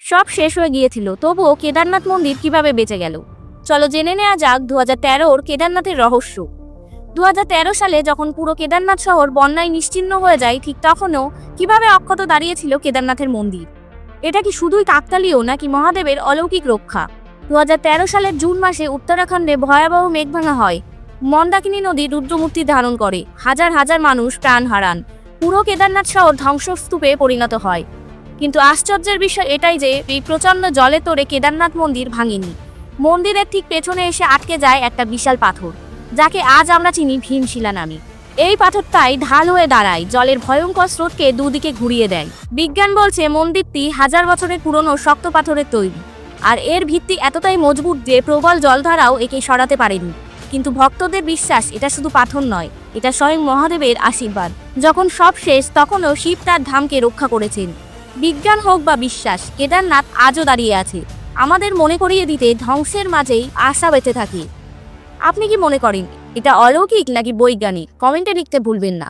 সব শেষ হয়ে গিয়েছিল, তবুও কেদারনাথ মন্দির কিভাবে বেঁচে গেল? চলো জেনে নেওয়া যাক 2013-র কেদারনাথের রহস্য। 2013 সালে যখন পুরো কেদারনাথ শহর বন্যায় নিশ্চিহ্ন হয়ে যায়, ঠিক তখনও কিভাবে অক্ষত দাঁড়িয়েছিল কেদারনাথের মন্দির? এটা কি শুধুই কাকতালীয় নাকি মহাদেবের অলৌকিক রক্ষা? 2013 সালের জুন মাসে উত্তরাখণ্ডে ভয়াবহ মেঘভাঙা হয়। মন্দাকিনী নদী রুদ্রমূর্তি ধারণ করে, হাজার হাজার মানুষ প্রাণ হারান, পুরো কেদারনাথ শহর ধ্বংসস্তূপে পরিণত হয়। কিন্তু আশ্চর্যের বিষয় এটাই যে এই প্রচণ্ড জলে তোড়ে কেদারনাথ মন্দির ভাঙেনি। মন্দিরের ঠিক পেছনে এসে আটকে যায় একটা বিশাল পাথর, যাকে আজ আমরা চিনি ভীমশিলা নামে। এই পাথরটাই ঢাল হয়ে দাঁড়ায়, জলের ভয়ঙ্কর স্রোতকে দুদিকে ঘুরিয়ে দেয়। বিজ্ঞান বলছে মন্দিরটি হাজার বছরের পুরনো শক্ত পাথরের তৈরি, আর এর ভিত্তি এতটাই মজবুত যে প্রবল জলধারাও একে সরাতে পারেনি। কিন্তু ভক্তদের বিশ্বাস এটা শুধু পাথর নয়, এটা স্বয়ং মহাদেবের আশীর্বাদ। যখন সব শেষ, তখনও শিব তার ধামকে রক্ষা করেছেন। বিজ্ঞান হোক বা বিশ্বাস, কেদারনাথ আজও দাঁড়িয়ে আছে, আমাদের মনে করিয়ে দিতে ধ্বংসের মাঝেই আশা বেঁচে থাকে। আপনি কি মনে করেন এটা অলৌকিক নাকি বৈজ্ঞানিক? কমেন্টে লিখতে ভুলবেন না।